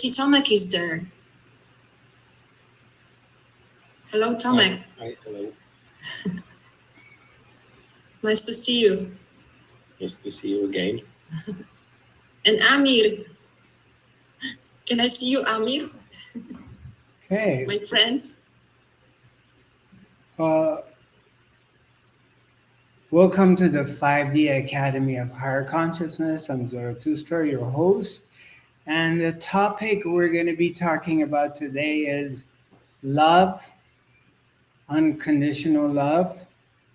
see Tomek is there. Hello, Tomek. Hi, hello. Nice to see you. Nice to see you again. And Amir. Can I see you, Amir? Hey. My friend. Welcome to the 5D Academy of Higher Consciousness. I'm Zarathustra, your host. And the topic we're going to be talking about today is love, unconditional love.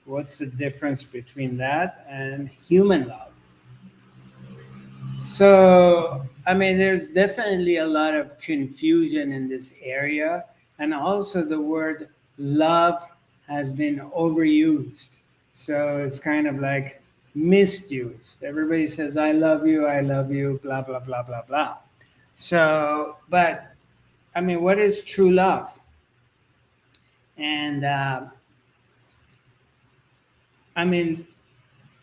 What's the difference between that and human love? So, there's definitely a lot of confusion in this area. And also, the word love has been overused. So, it's kind of like misused. Everybody says, I love you, blah, blah, blah, blah, blah. So, but, what is true love? And,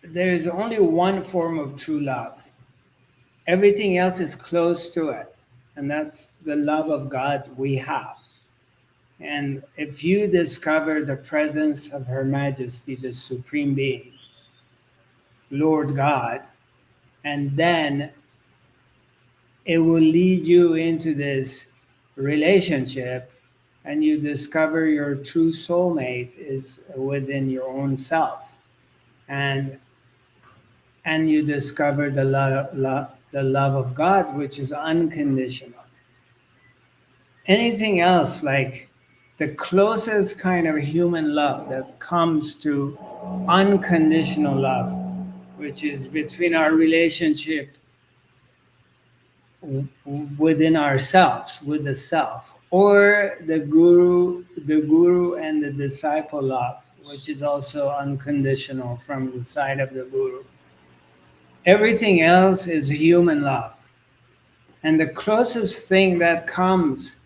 there is only one form of true love. Everything else is close to it, and that's the love of God we have. And if you discover the presence of Her Majesty, the Supreme Being, Lord God, and then it will lead you into this relationship, and you discover your true soulmate is within your own self. And you discover the love of God, which is unconditional. Anything else, like the closest kind of human love that comes to unconditional love, which is between our relationship within ourselves, with the self, or the guru and the disciple love, which is also unconditional from the side of the guru. Everything else is human love. And the closest thing that comes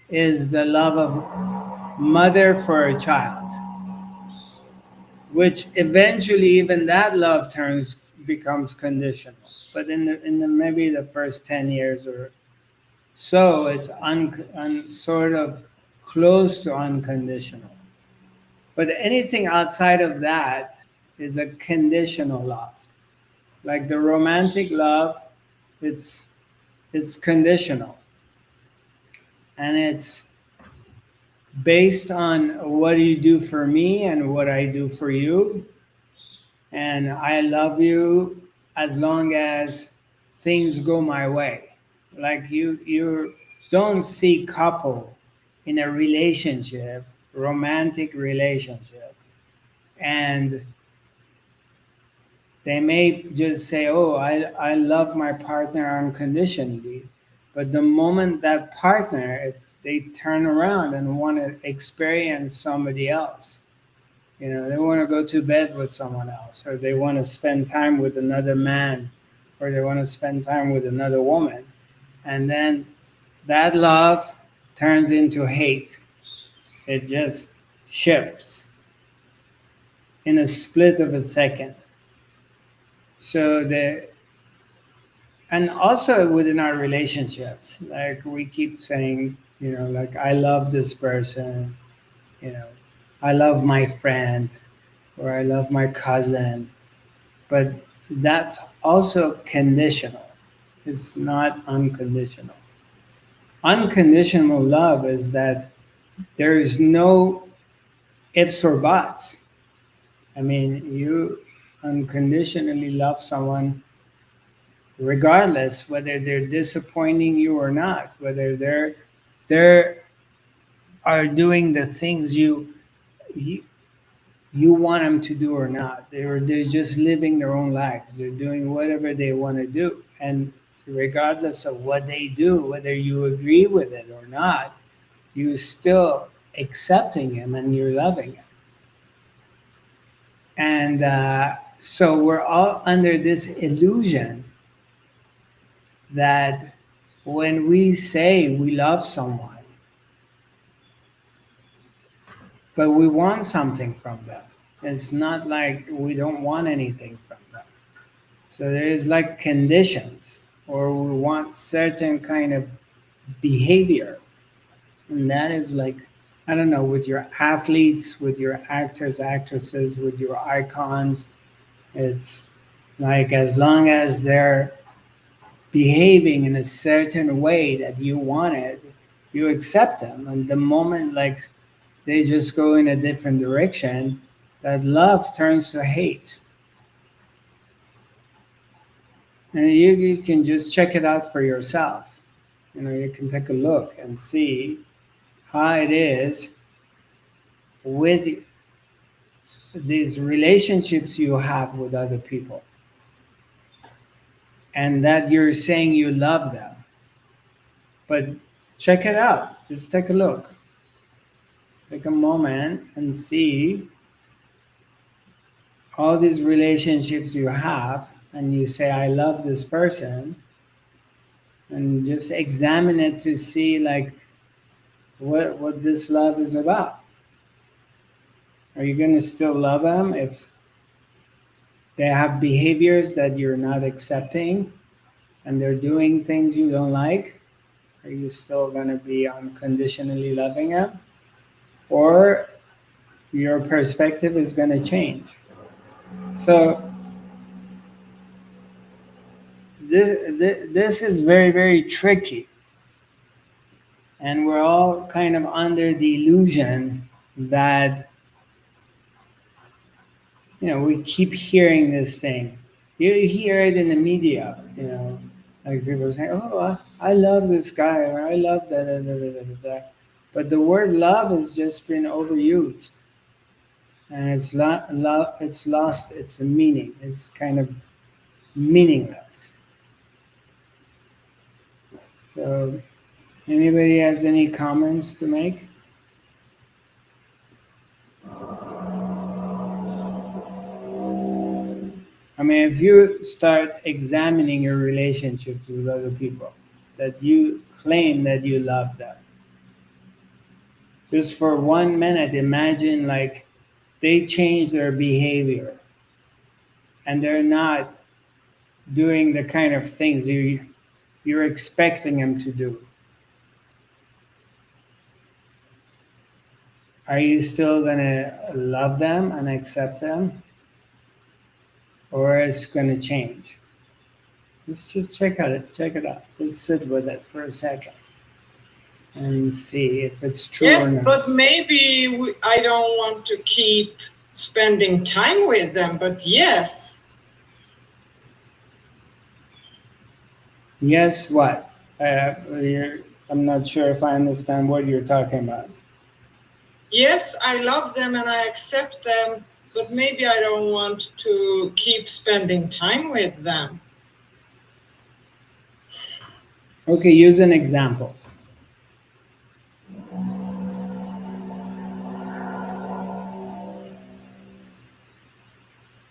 is the love of mother for a child, which eventually even that love becomes conditional. But in the maybe the first 10 years or so, it's sort of close to unconditional. But anything outside of that is a conditional love. Like the romantic love, it's conditional, and it's based on what you do for me and what I do for you. And I love you as long as things go my way. Like you don't see couple in a relationship, romantic relationship, and they may just say, oh, I love my partner unconditionally. But the moment that partner, if they turn around and want to experience somebody else, they want to go to bed with someone else, or they want to spend time with another man, or they want to spend time with another woman, and then that love turns into hate. It just shifts in a split of a second. So and also within our relationships, like we keep saying, like I love this person, I love my friend, or I love my cousin, but that's also conditional. It's not unconditional. Unconditional love is that there is no ifs or buts. You unconditionally love someone regardless whether they're disappointing you or not, whether they are doing the things you want them to do or not. They're just living their own lives. They're doing whatever they want to do, and regardless of what they do, whether you agree with it or not, you're still accepting him and you're loving him. And so we're all under this illusion that when we say we love someone, but we want something from them, it's not like we don't want anything from them. So there is like conditions, or we want certain kind of behavior. And that is like, I don't know, with your athletes, with your actors, actresses, with your icons, it's like as long as they're behaving in a certain way that you wanted, you accept them. And the moment like they just go in a different direction, that love turns to hate. And you can just check it out for yourself. You can take a look and see how it is with these relationships you have with other people, and that you're saying you love them. But check it out. Just take a look. Take a moment and see all these relationships you have, and you say, I love this person, and just examine it to see like what this love is about. Are you going to still love them if they have behaviors that you're not accepting and they're doing things you don't like? Are you still going to be unconditionally loving them? Or your perspective is going to change? So this is very, very tricky. And we're all kind of under the illusion that, we keep hearing this thing. You hear it in the media, like people saying, oh, I love this guy, or I love that, da, da, da, da, da. But the word love has just been overused. And it's lost its meaning. It's kind of meaningless. So, anybody has any comments to make? I mean, if you start examining your relationships with other people, that you claim that you love them, just for 1 minute, imagine like they change their behavior and they're not doing the kind of things you're expecting them to do. Are you still gonna love them and accept them, or is it gonna change? Let's just check it out. Let's sit with it for a second and see if it's true or Yes, not. but maybe I don't want to keep spending time with them, but yes. Yes, what? I'm not sure if I understand what you're talking about. Yes, I love them and I accept them, but maybe I don't want to keep spending time with them. Okay, use an example.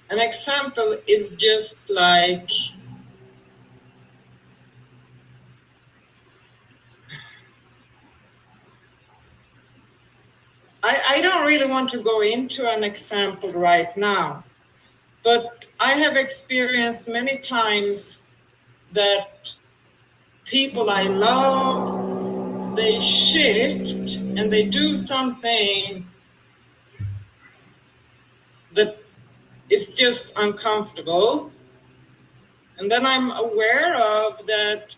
An example is just like I don't really want to go into an example right now, but I have experienced many times that people I love, they shift and they do something that is just uncomfortable. And then I'm aware of that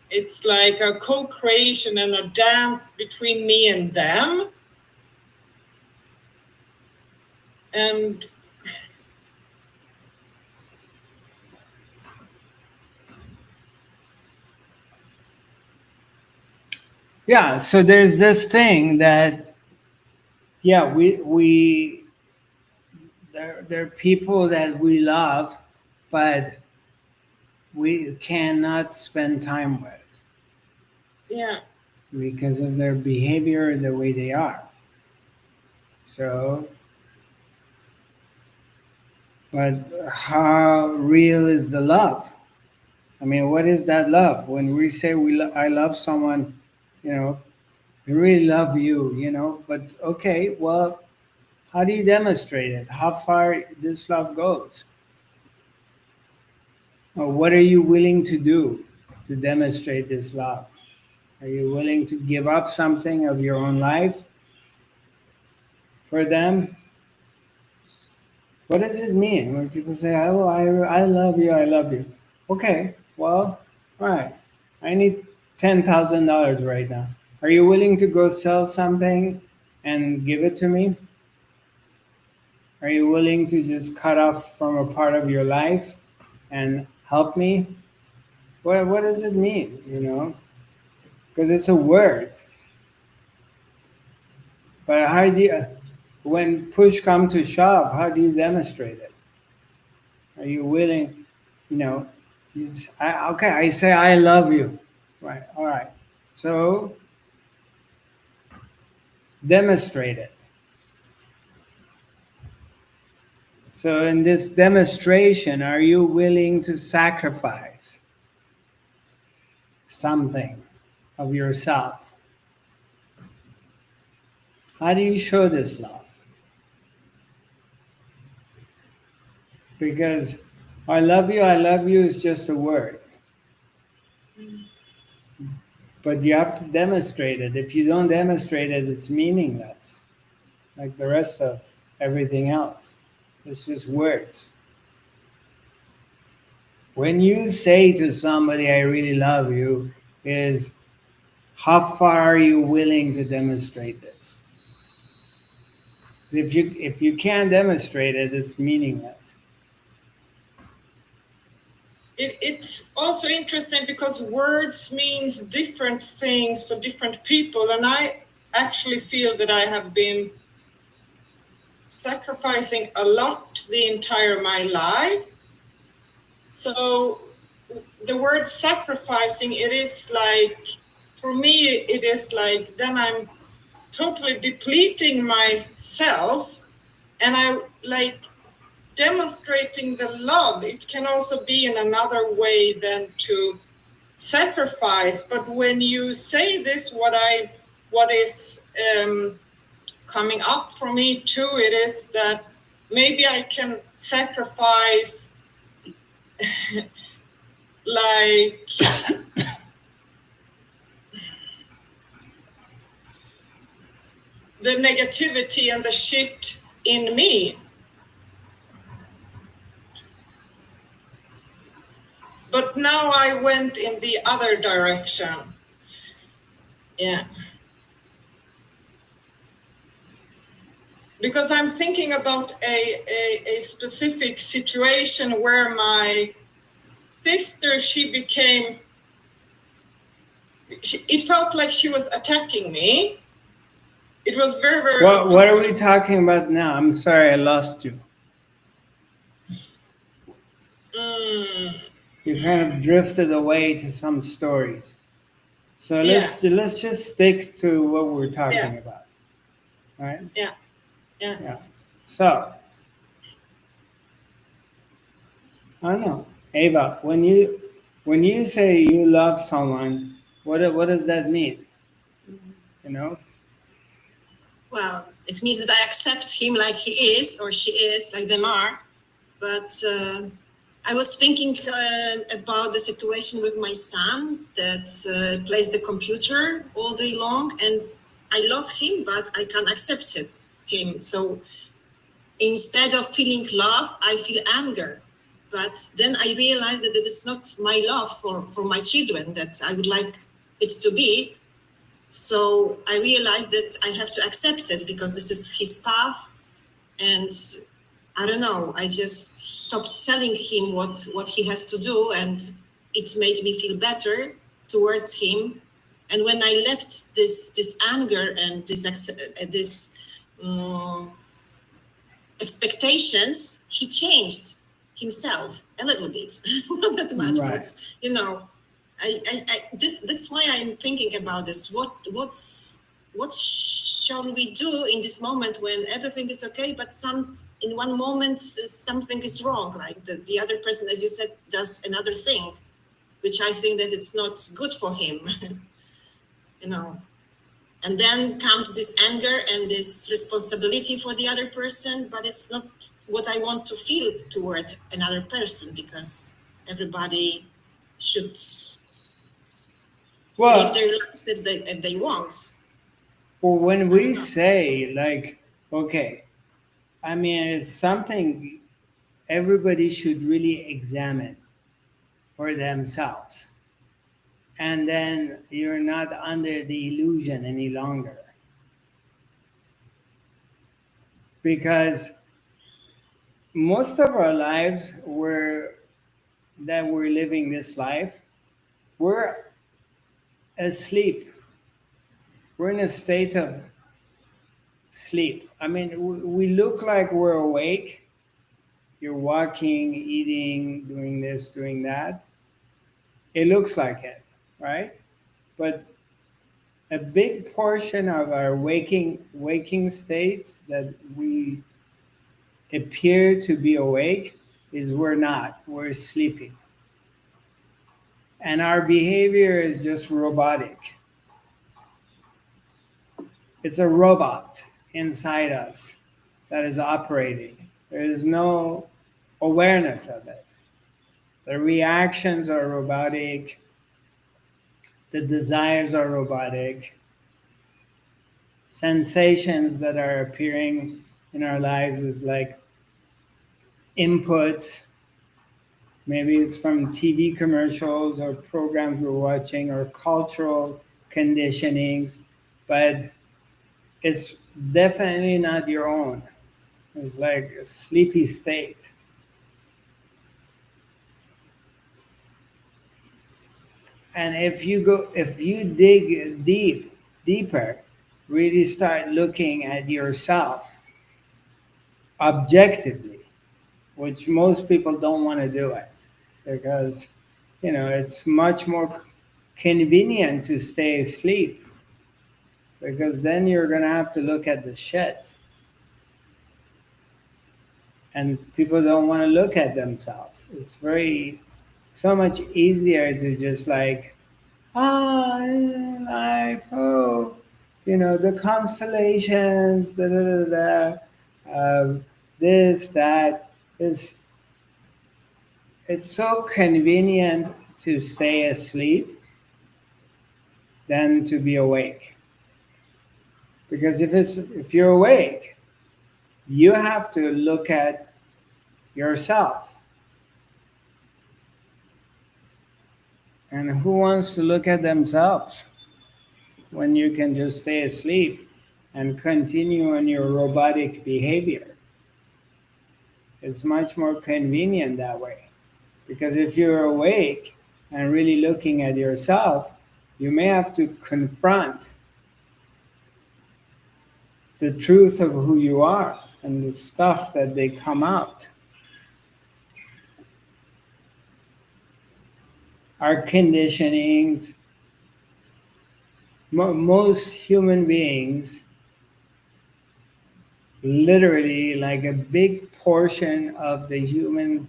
it's like a co-creation and a dance between me and them. And Yeah, so there's this thing that, yeah, there are people that we love, but we cannot spend time with. Yeah. Because of their behavior, the way they are. So, but how real is the love? I mean, what is that love? When we say I love someone, I really love you, but okay, well, how do you demonstrate it? How far this love goes? Or what are you willing to do to demonstrate this love? Are you willing to give up something of your own life for them? What does it mean when people say, "Oh, I love you, I love you"? Okay, well, all right. I need $10,000 right now. Are you willing to go sell something and give it to me? Are you willing to just cut off from a part of your life and help me? What does it mean? Because it's a word. But how do you, when push comes to shove, how do you demonstrate it? Are you willing, you know, okay, I say I love you. Right, all right. So demonstrate it. So in this demonstration, are you willing to sacrifice something of yourself? How do you show this love? Because I love you is just a word. But you have to demonstrate it. If you don't demonstrate it, it's meaningless. Like the rest of everything else. It's just words. When you say to somebody, I really love you, is how far are you willing to demonstrate this? 'Cause if you can't demonstrate it, it's meaningless. It's also interesting because words means different things for different people, and I actually feel that I have been sacrificing a lot the entire my life. So the word sacrificing, it is like, for me, it is like, then I'm totally depleting myself, and I like demonstrating the love. It can also be in another way than to sacrifice. But when you say this, what is coming up for me too, it is that maybe I can sacrifice like the negativity and the shit in me. But now I went in the other direction. Yeah. Because I'm thinking about a specific situation where my sister, it felt like she was attacking me. It was very, very What are we talking about now? I'm sorry, I lost you. You kind of drifted away to some stories. So let's just stick to what we're talking about. Right? Yeah. So I don't know. Ava, when you say you love someone, what does that mean? You know? Well, it means that I accept him like he is, or she is, like them are. But I was thinking about the situation with my son that plays the computer all day long, and I love him, but I can't accept him. So instead of feeling love, I feel anger. But then I realized that it is not my love for my children that I would like it to be. So I realized that I have to accept it because this is his path. And I don't know, I just stopped telling him what he has to do, and it made me feel better towards him. And when I left this anger and this expectations, he changed himself a little bit, not that much, Right. but you know, that's why I'm thinking about this. What shall we do in this moment when everything is okay, but in one moment something is wrong, like the other person, as you said, does another thing, which I think that it's not good for him, you know. And then comes this anger and this responsibility for the other person, but it's not what I want to feel toward another person, because everybody should live Well, their lives if they want. when I we don't know. say like, okay, I mean, it's something everybody should really examine for themselves. And then you're not under the illusion any longer. Because most of our lives that we're living this life, we're asleep. We're in a state of sleep. I mean, we look like we're awake. You're walking, eating, doing this, doing that. It looks like it, right? But a big portion of our waking state that we appear to be awake is we're not. We're sleeping. And our behavior is just robotic. It's a robot inside us that is operating. There is no awareness of it. The reactions are robotic, the desires are robotic, sensations that are appearing in our lives is like inputs. Maybe it's from TV commercials or programs we're watching or cultural conditionings, but it's definitely not your own. It's like a sleepy state. And if you dig deeper, really start looking at yourself objectively, which most people don't want to do it because, it's much more convenient to stay asleep because then you're going to have to look at the shit. And people don't want to look at themselves. It's so much easier to just like, life, oh, the constellations, da da da da, this, that. It's so convenient to stay asleep than to be awake. Because if you're awake, you have to look at yourself. And who wants to look at themselves when you can just stay asleep and continue on your robotic behavior? It's much more convenient that way. Because if you're awake and really looking at yourself, you may have to confront the truth of who you are and the stuff that they come out. Our conditionings, most human beings, literally like a big portion of the human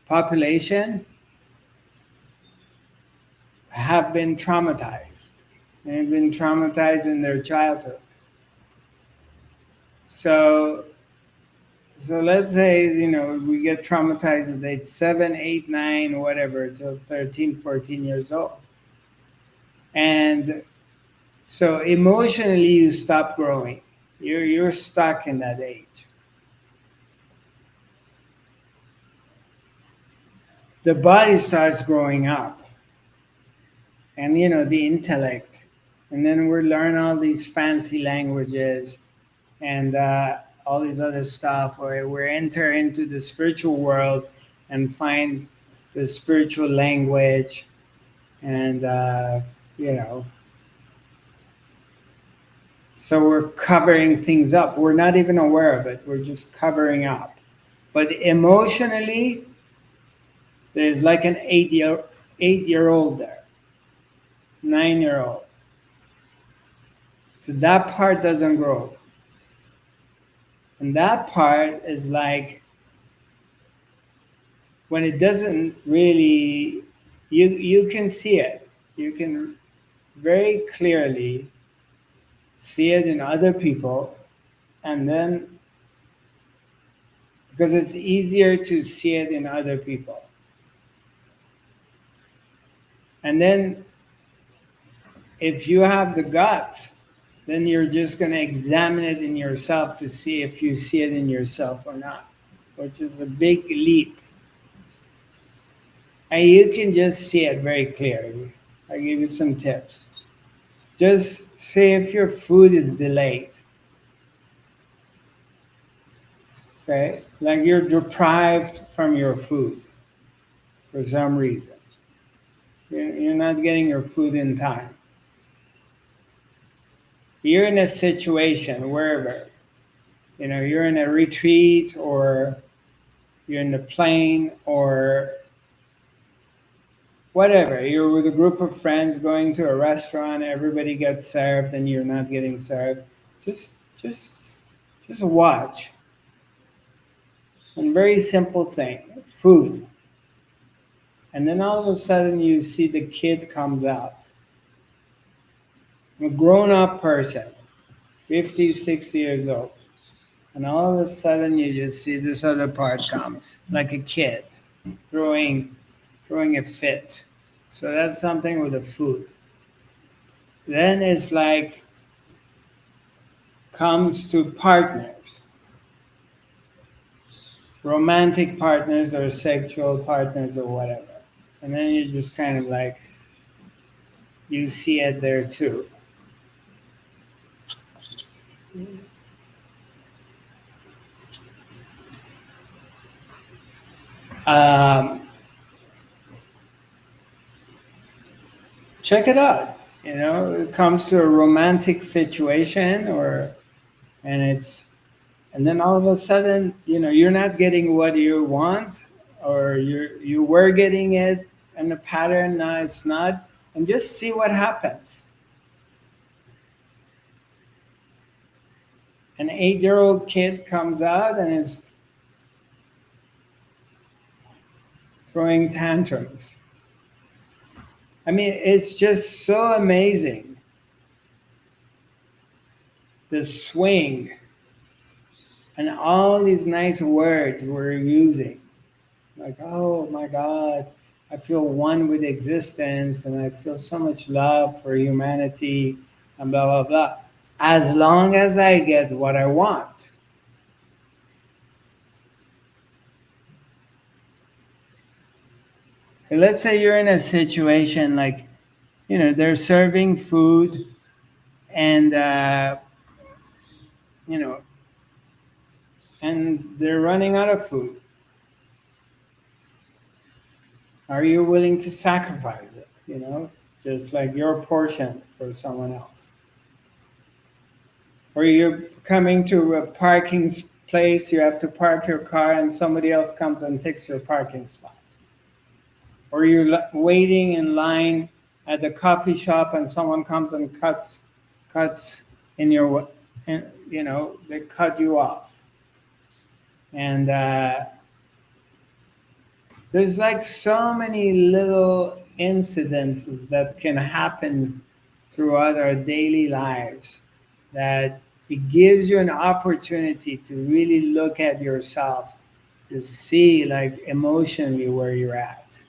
population, have been traumatized. They've been traumatized in their childhood. So let's say, we get traumatized at age 7, 8, 9, whatever, till 13, 14 years old. And so emotionally you stop growing. You're stuck in that age. The body starts growing up. And the intellect. And then we learn all these fancy languages and all these other stuff, where we enter into the spiritual world and find the spiritual language, and so we're covering things up. We're not even aware of it. We're just covering up. But emotionally, there's like an 8-year-old there, 9-year-old. So that part doesn't grow. And that part is like when it doesn't really, you can see it. You can very clearly see it in other people, and then because it's easier to see it in other people. And then if you have the guts, then you're just going to examine it in yourself to see if you see it in yourself or not, which is a big leap. And you can just see it very clearly. I'll give you some tips. Just see if your food is delayed. Okay? Like you're deprived from your food for some reason. You're not getting your food in time. You're in a situation, wherever, you're in a retreat, or you're in a plane, or whatever. You're with a group of friends going to a restaurant, everybody gets served and you're not getting served. Just watch. And very simple thing, food. And then all of a sudden you see the kid comes out. A grown-up person, 50, 60 years old. And all of a sudden you just see this other part comes, like a kid, throwing a fit. So that's something with the food. Then it's like, comes to partners. Romantic partners or sexual partners or whatever. And then you just kind of like, you see it there too. Check it out. It comes to a romantic situation, and then all of a sudden, you're not getting what you want, or you were getting it in a pattern, now it's not, and just see what happens. An 8-year-old kid comes out and is throwing tantrums. I mean, it's just so amazing. The swing and all these nice words we're using. Like, oh my God, I feel one with existence and I feel so much love for humanity and blah, blah, blah. As long as I get what I want. And let's say you're in a situation like, they're serving food and, and they're running out of food. Are you willing to sacrifice it? Just like your portion for someone else? Or you're coming to a parking place, you have to park your car and somebody else comes and takes your parking spot. Or you're waiting in line at the coffee shop and someone comes and cuts in your, they cut you off. And there's like so many little incidences that can happen throughout our daily lives that it gives you an opportunity to really look at yourself, to see like emotionally where you're at.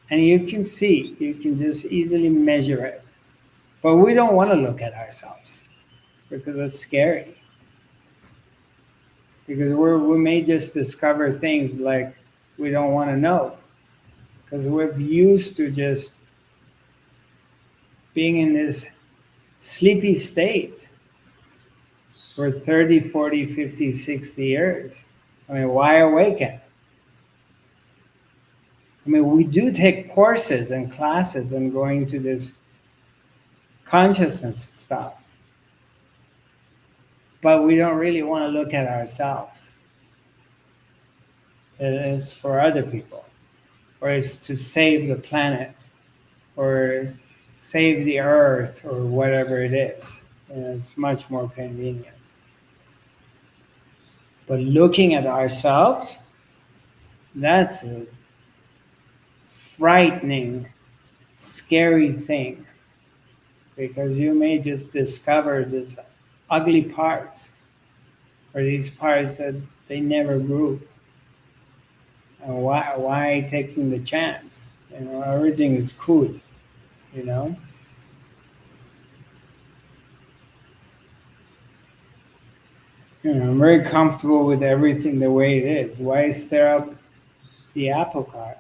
And you can just easily measure it. But we don't want to look at ourselves because it's scary. Because we may just discover things like we don't want to know. Because we're used to just being in this sleepy state for 30, 40, 50, 60 years. I mean, why awaken? I mean, we do take courses and classes and going to this consciousness stuff. But we don't really want to look at ourselves. It's for other people. Or it's to save the planet. Or save the earth, or whatever it is. And it's much more convenient. But looking at ourselves, that's a frightening, scary thing. Because you may just discover these ugly parts, or these parts that they never grew. And why taking the chance? Everything is cool, you know. I'm very comfortable with everything the way it is. Why stir up the apple cart?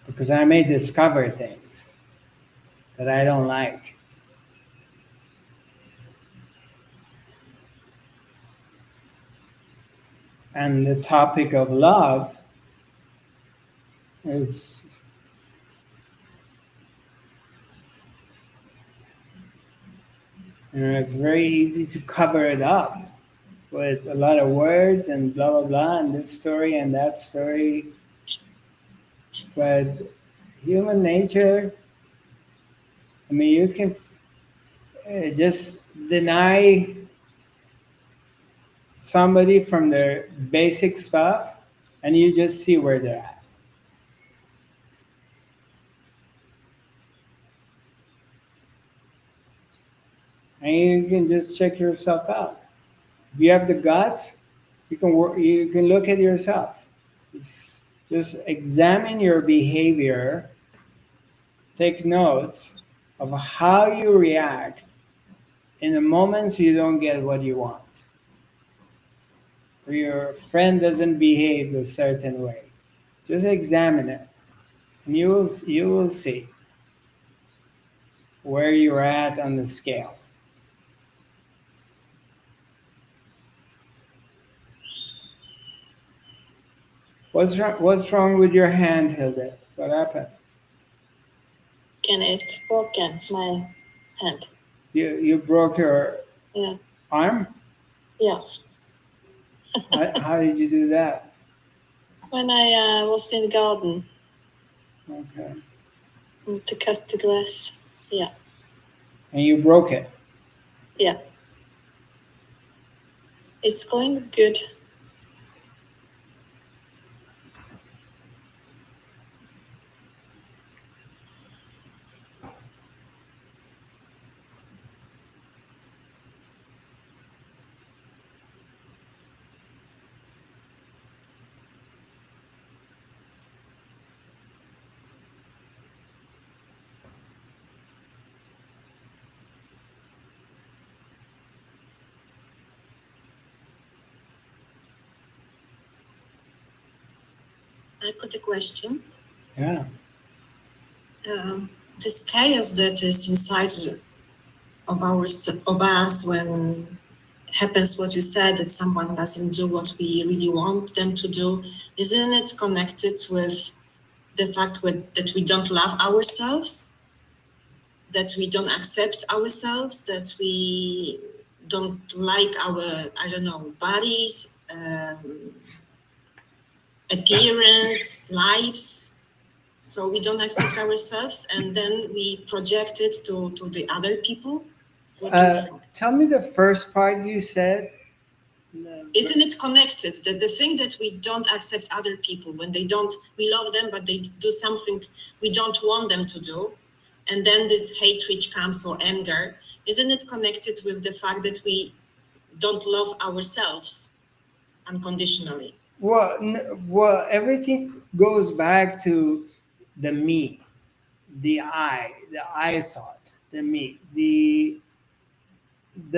Because I may discover things that I don't like. And the topic of love is it's very easy to cover it up with a lot of words and blah blah blah and this story and that story. But human nature, I mean, you can just deny somebody from their basic stuff and you just see where they're at. And you can just check yourself out. If you have the guts, you can look at yourself. Just examine your behavior, take notes of how you react in the moments you don't get what you want, or your friend doesn't behave a certain way. Just examine it, and you will see where you're at on the scale. What's wrong with your hand, Hilde? What happened? And it's broken, my hand. You broke your Yeah. arm? Yeah. How did you do that? When I was in the garden Okay. to cut the grass. Yeah. And you broke it? Yeah. It's going good. I put a question. Yeah. This chaos that is inside of us when it happens what you said, that someone doesn't do what we really want them to do, isn't it connected with the fact that we don't love ourselves, that we don't accept ourselves, that we don't like our, I don't know, bodies, appearance, lives? So we don't accept ourselves, and then we project it to the other people. What do you think? Tell me the first part you said. Isn't it connected that the thing that we don't accept other people when they don't, we love them, but they do something we don't want them to do, and then this hatred comes or anger, isn't it connected with the fact that we don't love ourselves unconditionally? Well, everything goes back to the me, the I thought, the me, the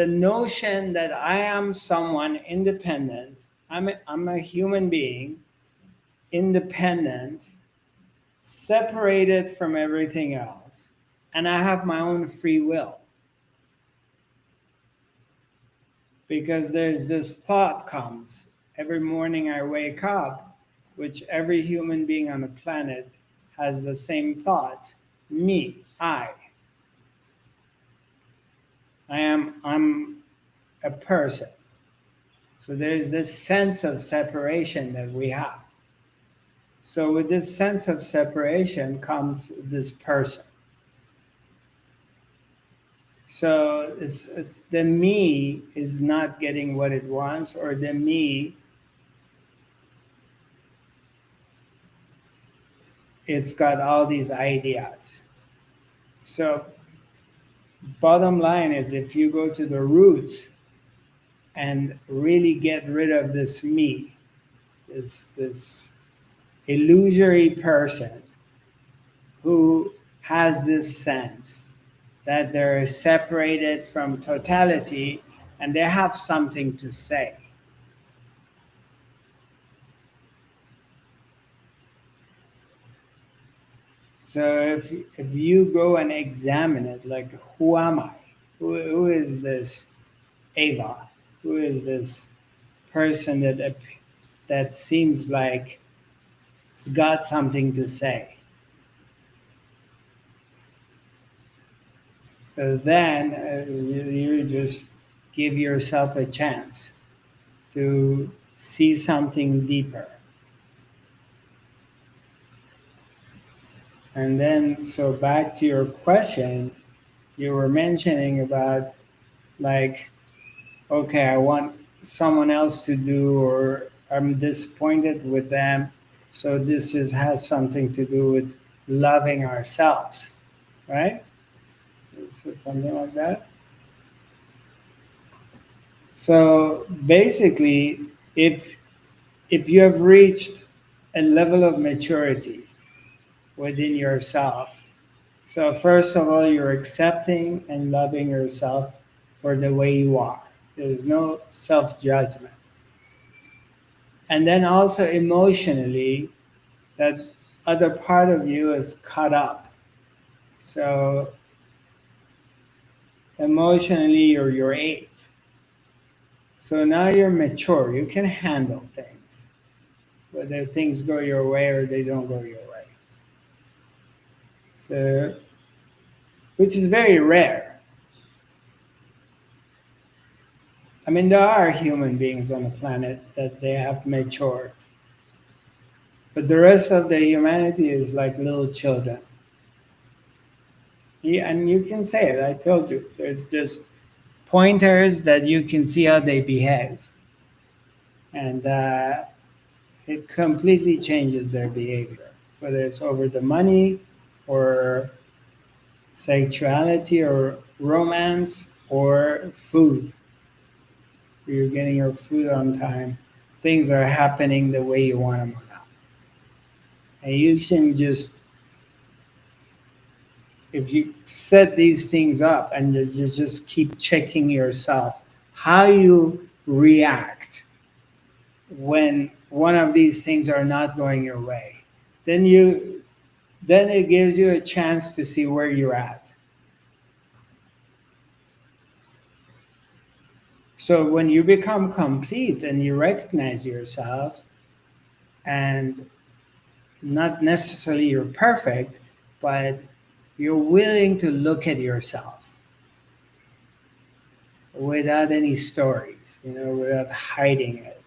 notion that I am someone independent. I'm a human being, independent, separated from everything else, and I have my own free will. Because there's this thought comes every morning I wake up, which every human being on the planet has the same thought. Me, I'm a person. So there's this sense of separation that we have. So with this sense of separation comes this person. So it's the me is not getting what it wants, or the me, it's got all these ideas. So bottom line is, if you go to the roots and really get rid of this me, this illusory person who has this sense that they're separated from totality and they have something to say. So if you go and examine it, like, who am I? Who is this Ava? Who is this person that seems like it's got something to say? Then you just give yourself a chance to see something deeper. And then, so back to your question, you were mentioning about, like, okay, I want someone else to do, or I'm disappointed with them. So has something to do with loving ourselves, right? Is something like that? So basically, if you have reached a level of maturity within yourself, so first of all, you're accepting and loving yourself for the way you are. There's no self-judgment. And then also emotionally, that other part of you is cut up. So emotionally, you're your age. So now you're mature. You can handle things, whether things go your way or they don't go your way. So, which is very rare. I mean, there are human beings on the planet that they have matured. But the rest of the humanity is like little children. Yeah, and you can say it, I told you. There's just pointers that you can see how they behave. And it completely changes their behavior, whether it's over the money or sexuality or romance or food. You're getting your food on time. Things are happening the way you want them or not. And you can just, if you set these things up and you just keep checking yourself, how you react when one of these things are not going your way, then it gives you a chance to see where you're at. So when you become complete and you recognize yourself, and not necessarily you're perfect, but you're willing to look at yourself without any stories, without hiding it.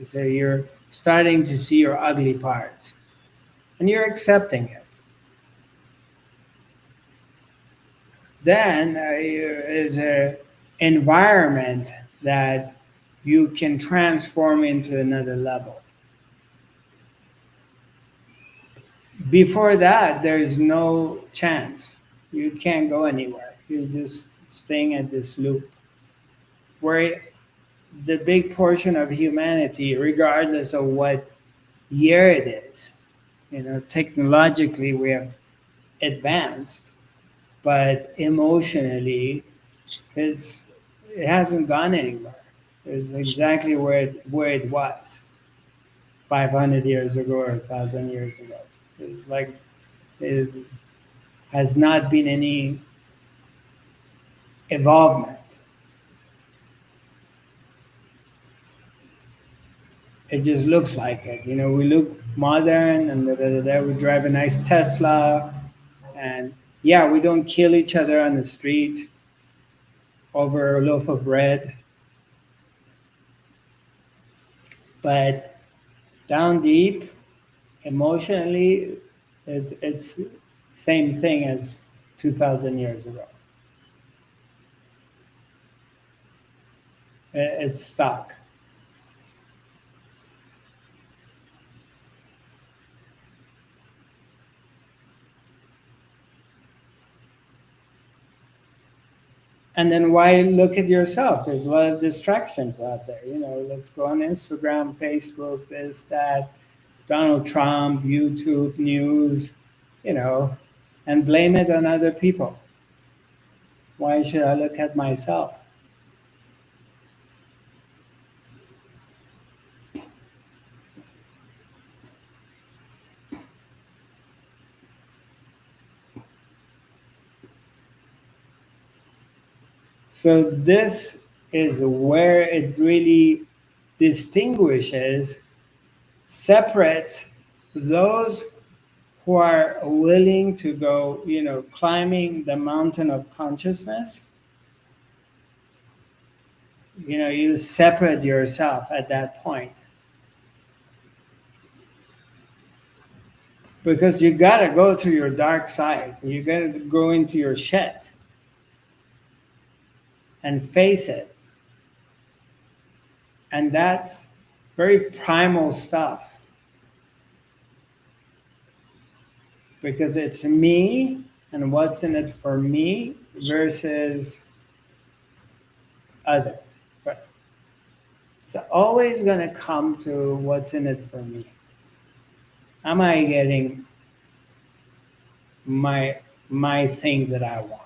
So you're starting to see your ugly parts and you're accepting it. Then it's an environment that you can transform into another level. Before that, there's no chance. You can't go anywhere. You're just staying at this loop where the big portion of humanity, regardless of what year it is, technologically we have advanced, but emotionally it hasn't gone anywhere. It's exactly where it was 500 years ago or 1,000 years ago. It's like it has not been any evolvement. It just looks like it. We look modern and we drive a nice Tesla, and yeah, we don't kill each other on the street over a loaf of bread. But down deep, emotionally, it's same thing as 2,000 years ago. It's stuck. And then why look at yourself? There's a lot of distractions out there. Let's go on Instagram, Facebook, this, that. Donald Trump, YouTube, news, and blame it on other people. Why should I look at myself? So this is where it really distinguishes, separates those who are willing to go, climbing the mountain of consciousness. You separate yourself at that point. Because you gotta go to your dark side. You gotta go into your shit and face it. And that's very primal stuff. Because it's me and what's in it for me versus others. It's always going to come to what's in it for me. Am I getting my thing that I want?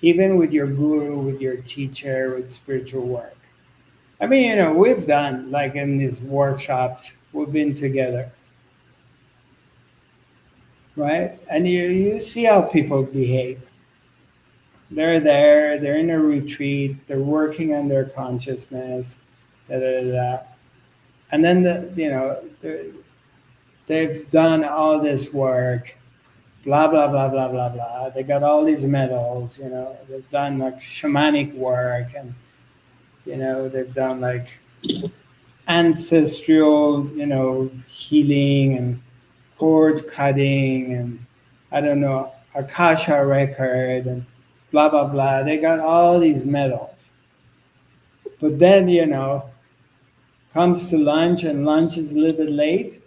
Even with your guru, with your teacher, with spiritual work. I mean, we've done, like in these workshops, we've been together. Right? And you see how people behave. They're there, they're in a retreat, they're working on their consciousness, da, da, da, da. And then they've done all this work, blah blah blah blah blah blah. They got all these medals, they've done like shamanic work, and they've done like ancestral, healing and cord cutting, and I don't know, Akasha record and blah blah blah. They got all these medals. But then, comes to lunch, and lunch is a little bit late,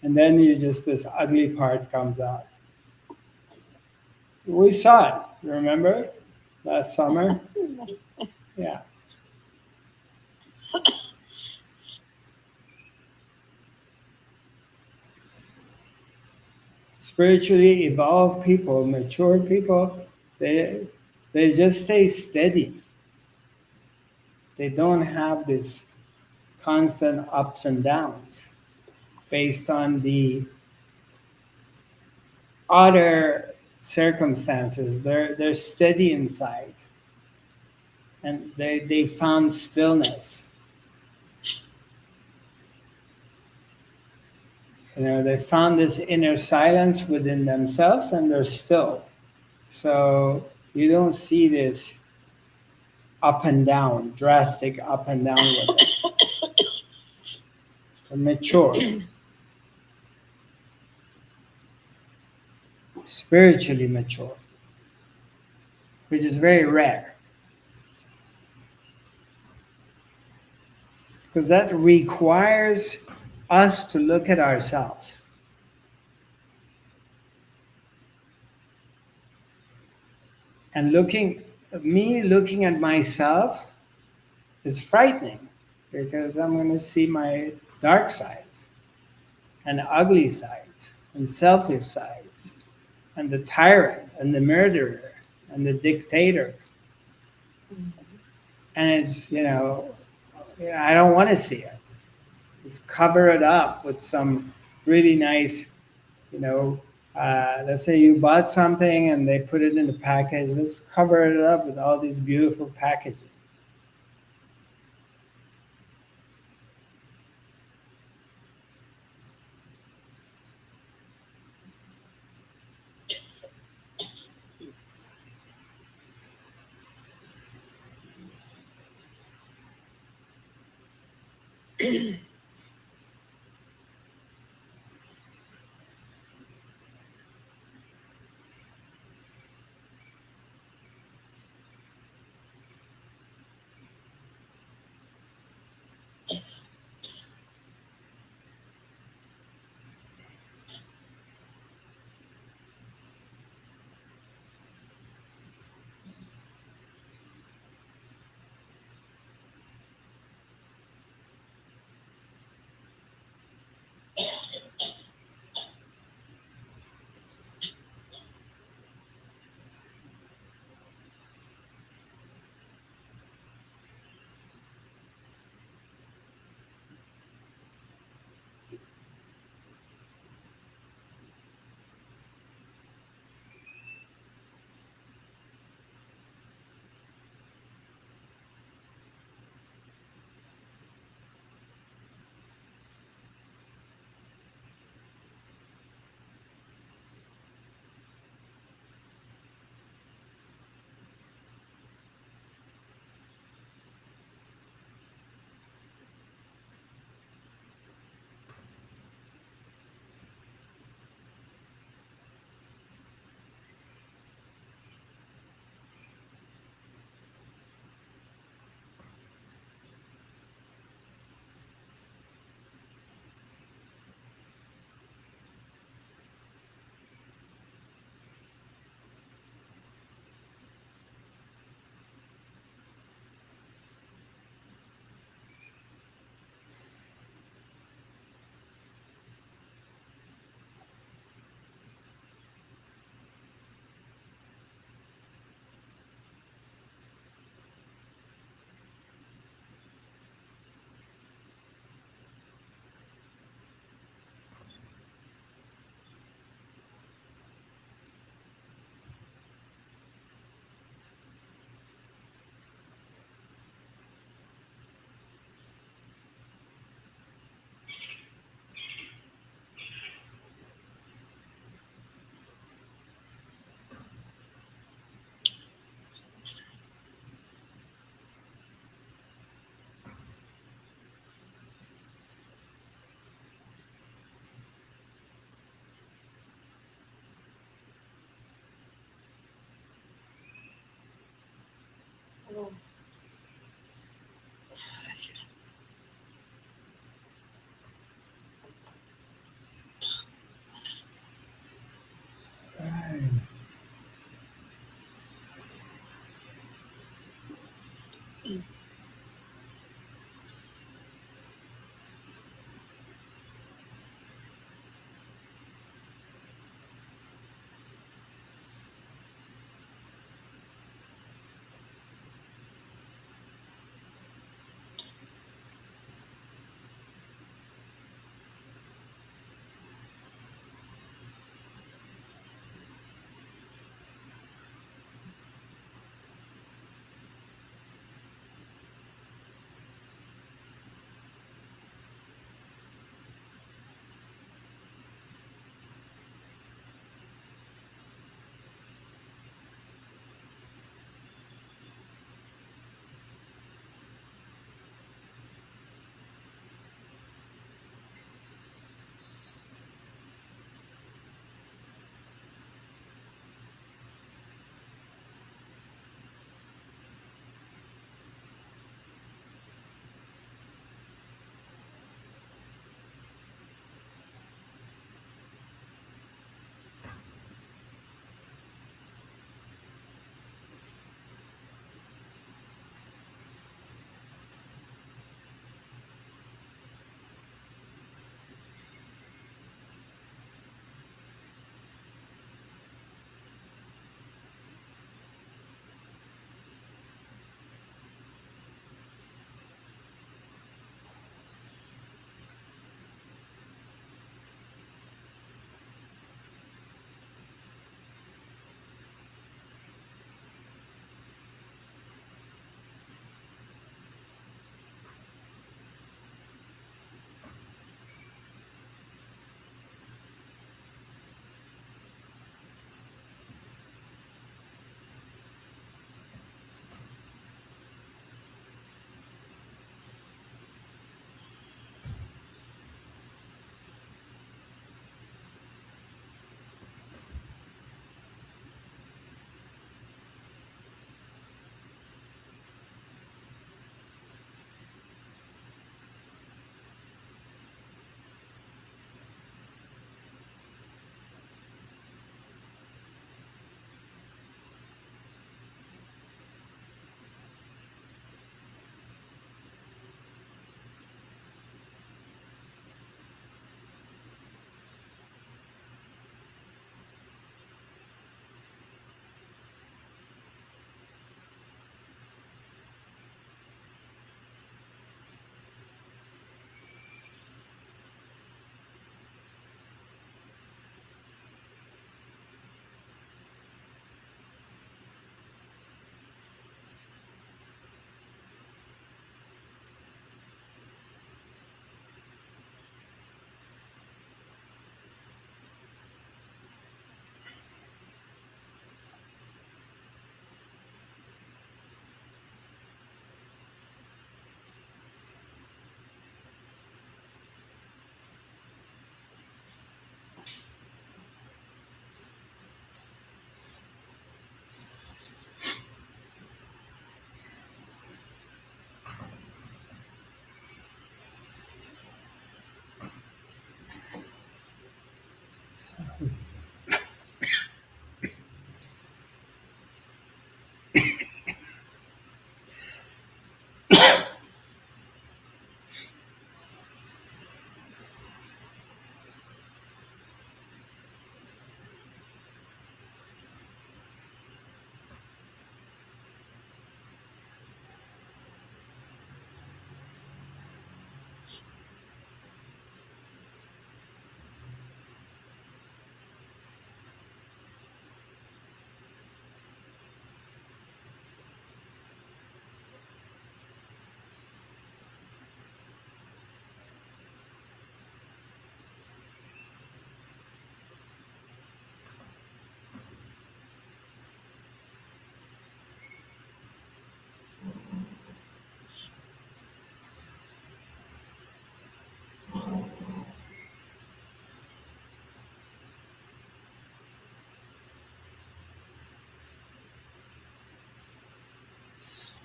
and then this ugly part comes out. We saw it, remember? Last summer? Yeah. Spiritually evolved people, mature people, they just stay steady. They don't have this constant ups and downs based on the other circumstances. They're steady inside, and they found stillness. They found this inner silence within themselves, and they're still. So you don't see this up and down, drastic up and down with it. They're mature. Spiritually mature, which is very rare. Because that requires us to look at ourselves. And looking at myself is frightening, because I'm going to see my dark side and ugly sides and selfish sides and the tyrant and the murderer and the dictator. And it's, I don't want to see it. Let's cover it up with some really nice, let's say you bought something and they put it in a package. Let's cover it up with all these beautiful packaging.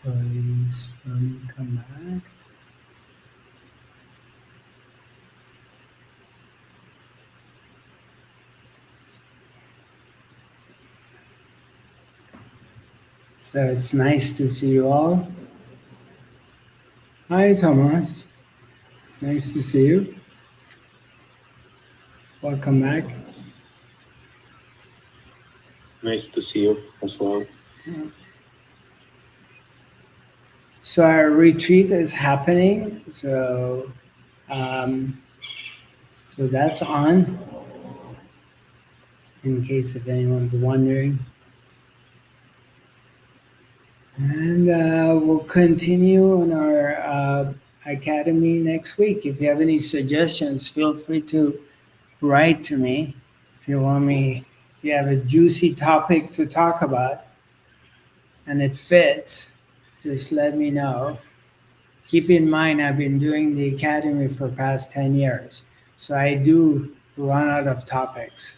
Slowly come back. So it's nice to see you all. Hi, Thomas. Nice to see you. Welcome back. Nice to see you as well. So our retreat is happening. So that's on, in case if anyone's wondering. And we'll continue on our academy next week. If you have any suggestions, feel free to write to me. If you have a juicy topic to talk about and it fits, just let me know. Keep in mind, I've been doing the academy for the past 10 years, so I do run out of topics.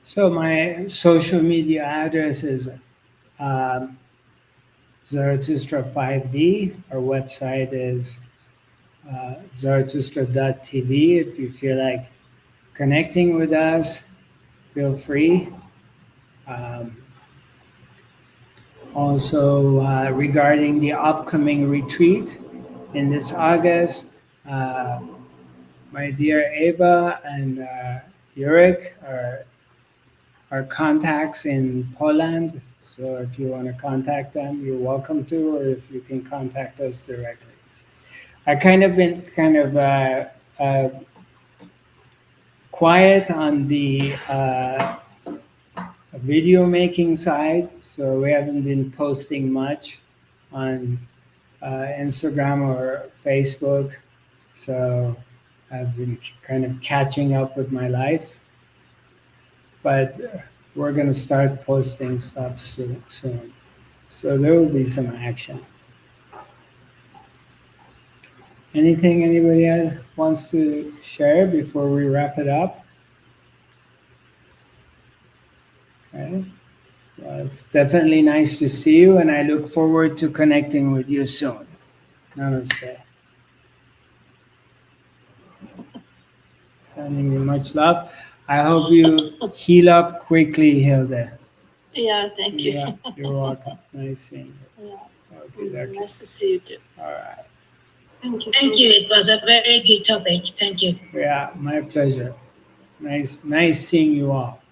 So my social media address is Zarathustra 5D. Our website is Zarathustra.tv. If you feel like connecting with us, feel free. Also, regarding the upcoming retreat in this August, my dear Eva and Yurik are contacts in Poland. So if you want to contact them, you're welcome to, or if you can contact us directly. I been quiet on the video making side, so we haven't been posting much on Instagram or Facebook. So I've been kind of catching up with my life, but we're going to start posting stuff soon. So there will be some action. Anything anybody else wants to share before we wrap it up? Okay. Well, it's definitely nice to see you, and I look forward to connecting with you soon. Namaste. Sending you much love. I hope you heal up quickly, Hilde. Yeah, thank you. Yeah, you're welcome. Nice seeing you. Yeah. Okay. Nice to see you too. All right. Thank you. Thank you. It was a very good topic. Thank you. Yeah, my pleasure. Nice seeing you all.